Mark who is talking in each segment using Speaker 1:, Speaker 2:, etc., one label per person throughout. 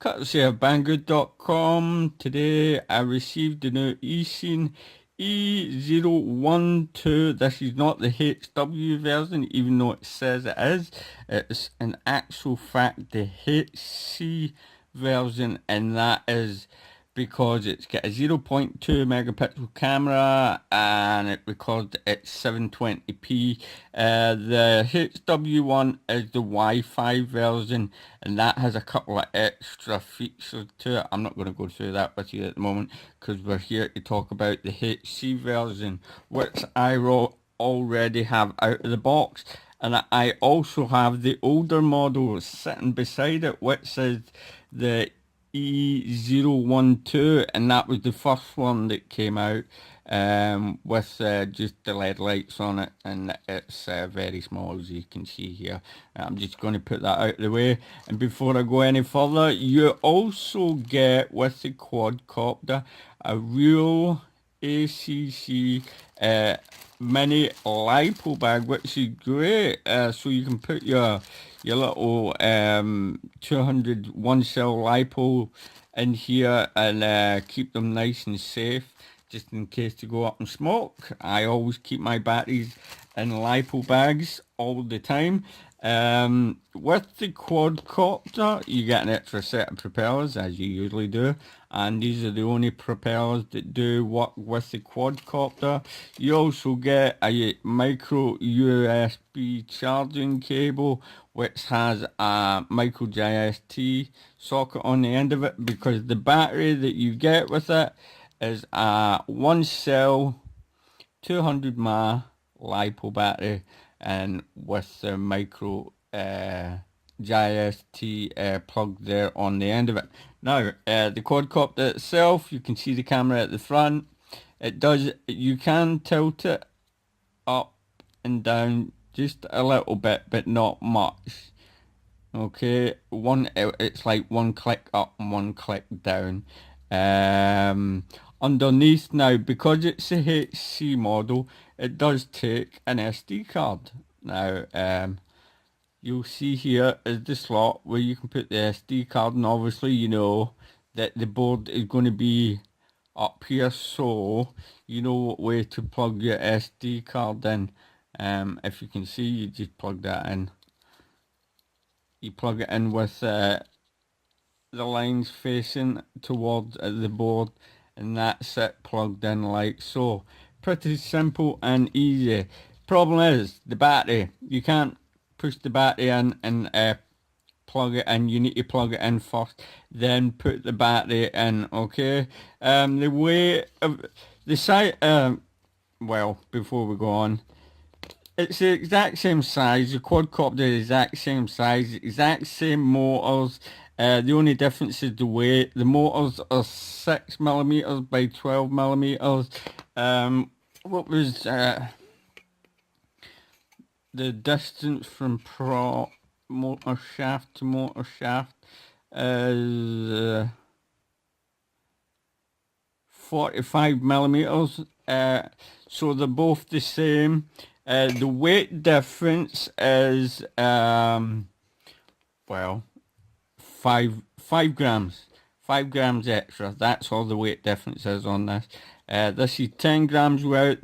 Speaker 1: Courtesy of Banggood.com. Today I received the new Eachine E012. This is not the HW version, even though it says it is. It's in actual fact the HC version, and that is because it's got a 0.2 megapixel camera and it records at 720p. The HW1 is the Wi-Fi version, and that has a couple of extra features to it. I'm not going to go through that with you at the moment because we're here to talk about the HC version, which I already have out of the box. And I also have the older model sitting beside it, which is the E012, and that was the first one that came out with just the LED lights on it, and it's very small, as you can see here. I'm just going to put that out of the way, and before I go any further, you also get with the quadcopter a real ACC mini lipo bag, which is great. So you can put your little 200 one cell lipo in here and keep them nice and safe, just in case to go up and smoke. I always keep my batteries in lipo bags all the time. With the quadcopter, you get an extra set of propellers, as you usually do, and these are the only propellers that do work with the quadcopter. You also get a micro USB charging cable, which has a micro JST socket on the end of it, because the battery that you get with it is a one cell 200 mAh lipo battery, and with the micro JST plug there on the end of it. Now, the quadcopter itself, you can see the camera at the front. You can tilt it up and down just a little bit, but not much. Okay, it's like one click up and one click down. Underneath now, because it's a HC model, it does take an SD card. Now, you'll see here is the slot where you can put the SD card, and obviously you know that the board is going to be up here, so you know what way to plug your SD card in. If you can see, you just plug that in. You plug it in with the lines facing towards the board, and that's it, plugged in like so. Pretty simple and easy. Problem is the battery. You can't push the battery in and plug it in. You need to plug it in first, then put the battery in. Okay. The way of the site. Well, before we go on, it's the exact same size. The quadcopter is the exact same size, exact same motors. The only difference is the weight. The motors are 6mm by 12mm. What was the distance from motor shaft to motor shaft? Is 45mm. So they're both the same. The weight difference is well, 5 grams. 5 grams extra. That's all the weight difference is on this. This is 10 grams without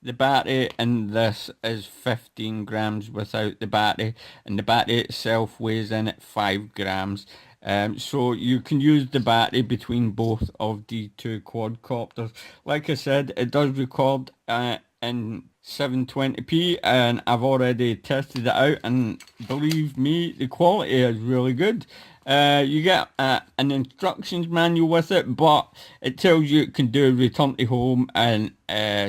Speaker 1: the battery, and this is 15 grams without the battery, and the battery itself weighs in at 5 grams. So you can use the battery between both of the two quadcopters. Like I said, it does record in 720p, and I've already tested it out, and believe me, the quality is really good. You get an instructions manual with it, but it tells you it can do return to home and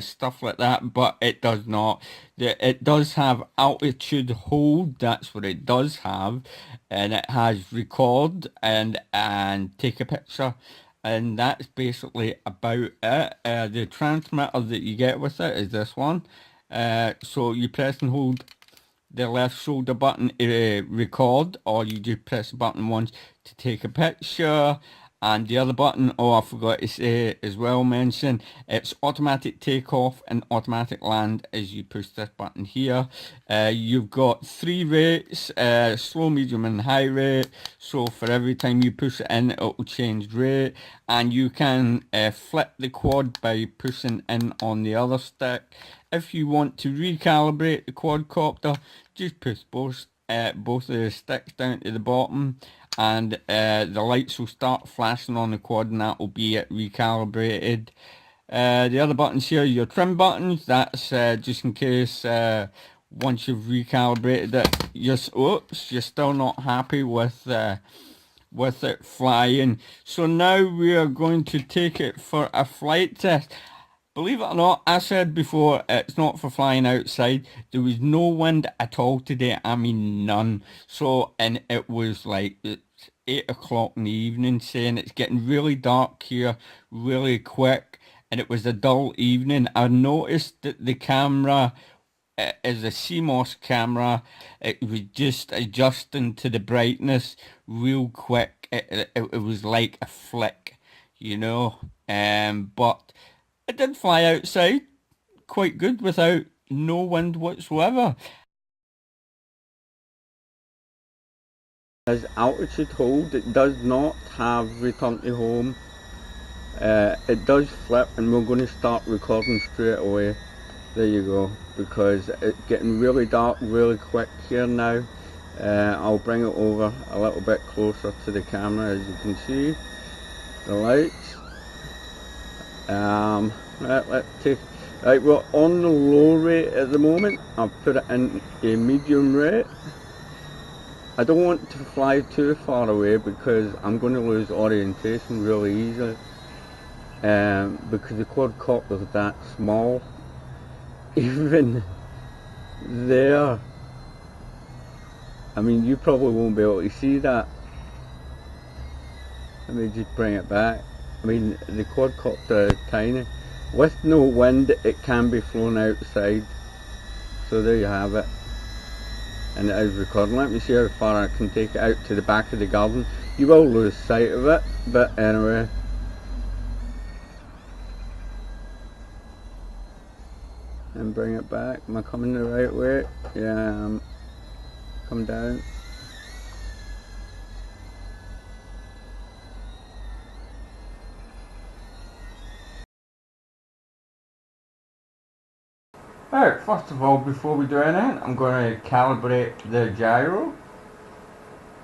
Speaker 1: stuff like that, but it does not. It does have altitude hold, that's what it does have, and it has record and take a picture, and that's basically about it. The transmitter that you get with it is this one. So you press and hold the left shoulder button to record, or you just press the button once to take a picture, And the other button, oh, I forgot to say as well, mention, it's automatic takeoff and automatic land as you push this button here. You've got 3 rates, slow, medium and high rate. So for every time you push it in, it will change rate. And you can flip the quad by pushing in on the other stick. If you want to recalibrate the quadcopter, just push both of the sticks down to the bottom, and the lights will start flashing on the quad, and that will be it recalibrated. The other buttons here are your trim buttons. That's just in case once you've recalibrated it, you're still not happy with it flying. So now we are going to take it for a flight test. Believe it or not, I said before, it's not for flying outside. There was no wind at all today. I mean, none. So, and it was like, it's 8 o'clock in the evening, saying it's getting really dark here, really quick. And it was a dull evening. I noticed that the camera is a CMOS camera. It was just adjusting to the brightness real quick. It was like a flick, you know. But it did fly outside quite good without no wind whatsoever. As altitude hold, it does not have return to home. It does flip, and we're going to start recording straight away. There you go, because it's getting really dark really quick here now. I'll bring it over a little bit closer to the camera, as you can see the lights. Let's take, right, we're on the low rate at the moment. I've put it in a medium rate. I don't want to fly too far away because I'm going to lose orientation really easily, because the quadcopter is that small. Even there, I mean, you probably won't be able to see that. Let me just bring it back. I mean, the quadcopter is tiny. With no wind, it can be flown outside. So there you have it. And it is recording. Let me see how far I can take it out to the back of the garden. You will lose sight of it, but anyway. And bring it back. Am I coming the right way? Yeah, come down. Alright, first of all, before we do anything, I'm going to calibrate the gyro.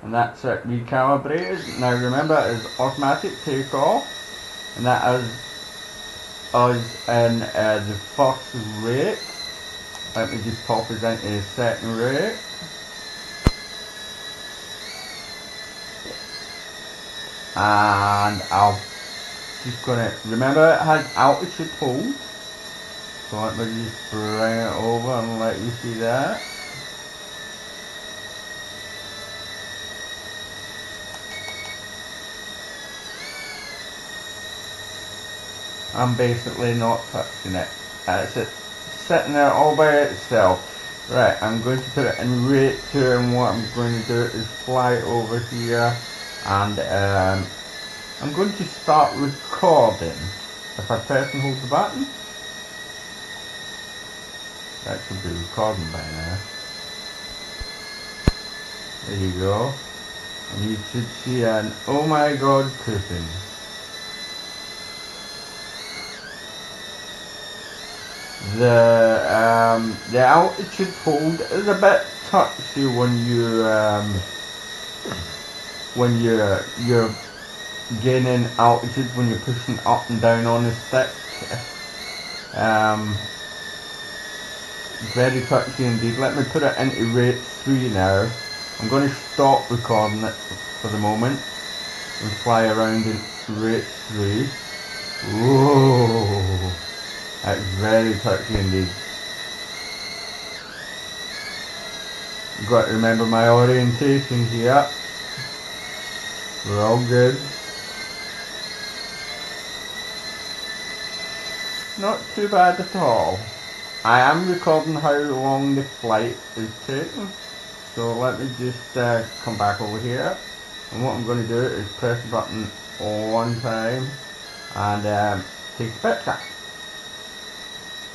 Speaker 1: And that's it, recalibrated. Now remember, it is automatic takeoff. And that is us in the first rate. Let me just pop us into the second rate. And I'm just gonna, remember it has altitude hold. So let me just bring it over and let you see that. I'm basically not touching it. It's sitting there all by itself. Right, I'm going to put it in rate 2, and what I'm going to do is fly over here, and I'm going to start recording. If I press and hold the button, that should be recording by now. There you go. And you should see an oh my god cooking. The altitude hold is a bit touchy when you're gaining altitude, when you're pushing up and down on the stick. Very touchy indeed. Let me put it into rate 3 now. I'm going to stop recording it for the moment and fly around in rate 3. Whoa, that's very touchy indeed. You've got to remember my orientation here. We're all good. Not too bad at all. I am recording how long the flight is taking. So let me just come back over here. And what I'm going to do is press the button one time and take a picture.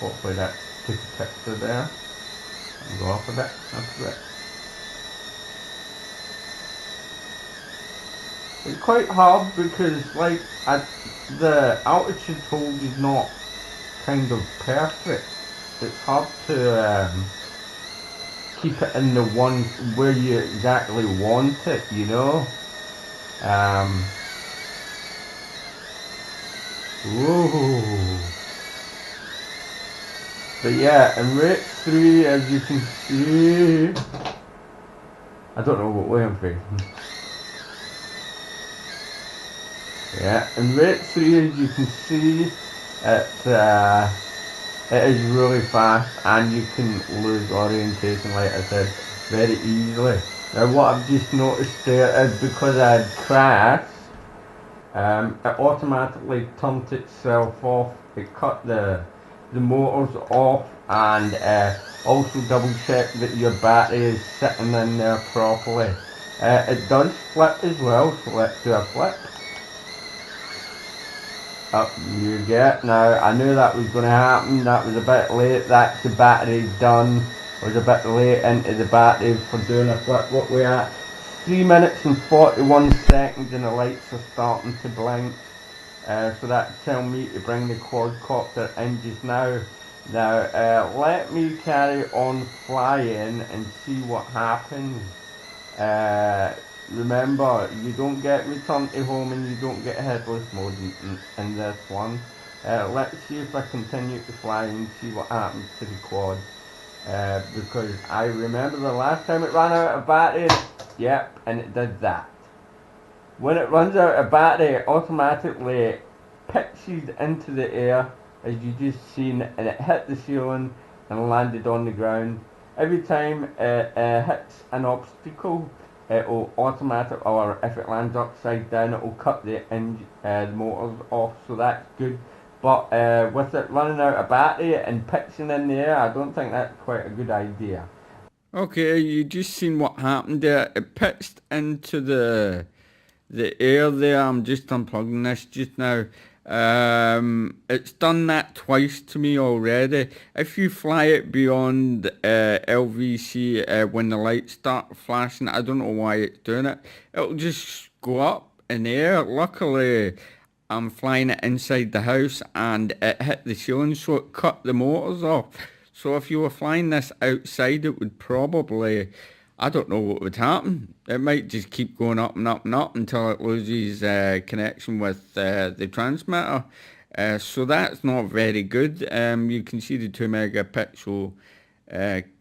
Speaker 1: Hopefully that took a picture there. And go up a bit, up a bit. It's quite hard because like the altitude hold is not kind of perfect. It's hard to keep it in the one where you exactly want it, you know. Whoa. But yeah, in rate 3, as you can see, I don't know what way I'm facing. Yeah, in rate 3, as you can see, it is really fast and you can lose orientation, like I said, very easily. Now what I've just noticed there is because I had crashed, it automatically turned itself off. It cut the motors off and also double check that your battery is sitting in there properly. It does flip as well, so let's do a flip. Up you get. Now I knew that was going to happen. That was a bit late. That's the battery done. I was a bit late into the battery for doing a flip. What we at? 3 minutes and 41 seconds and the lights are starting to blink. So that tell me to bring the quadcopter in just now. Now let me carry on flying and see what happens. Remember, you don't get return to home and you don't get headless mode in this one. Let's see if I continue to fly and see what happens to the quad. Because I remember the last time it ran out of battery, yep, and it did that. When it runs out of battery, it automatically pitches into the air, as you just seen, and it hit the ceiling and landed on the ground. Every time it hits an obstacle, it will automatically, or if it lands upside down, it will cut the motors off, so that's good. But with it running out of battery and pitching in the air, I don't think that's quite a good idea. Okay, you just seen what happened there. It pitched into the air there. I'm just unplugging this just now. It's done that twice to me already. If you fly it beyond LVC when the lights start flashing, I don't know why it's doing it. It'll just go up in the air. Luckily, I'm flying it inside the house and it hit the ceiling, so it cut the motors off. So if you were flying this outside, it would probably, I don't know what would happen. It might just keep going up and up and up until it loses connection with the transmitter. So that's not very good. You can see the 2 megapixel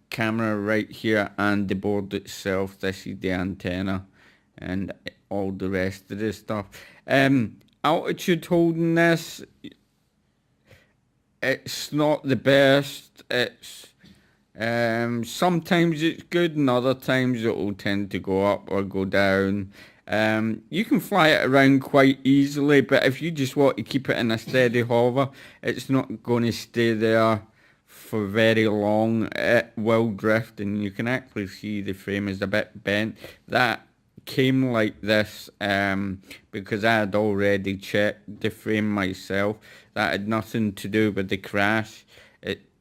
Speaker 1: camera right here and the board itself. This is the antenna and all the rest of this stuff. Altitude holding this, it's not the best. It's sometimes it's good and other times it will tend to go up or go down. You can fly it around quite easily, but if you just want to keep it in a steady hover, it's not going to stay there for very long. It will drift and you can actually see the frame is a bit bent. That came like this because I had already checked the frame myself. That had nothing to do with the crash.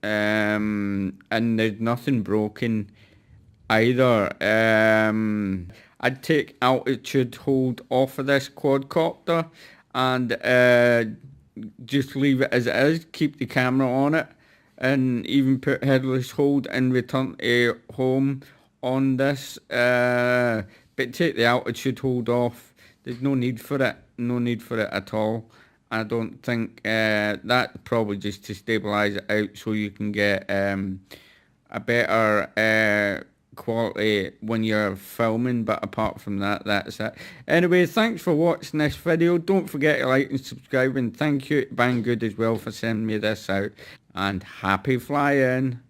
Speaker 1: And there's nothing broken either. I'd take altitude hold off of this quadcopter and just leave it as it is, keep the camera on it, and even put headless hold and return to home on this. But take the altitude hold off. There's no need for it. No need for it at all. I don't think that probably just to stabilize it out so you can get a better quality when you're filming, but apart from that, that's it. Anyway, thanks for watching this video. Don't forget to like and subscribe, and thank you to Banggood as well for sending me this out, and happy flying.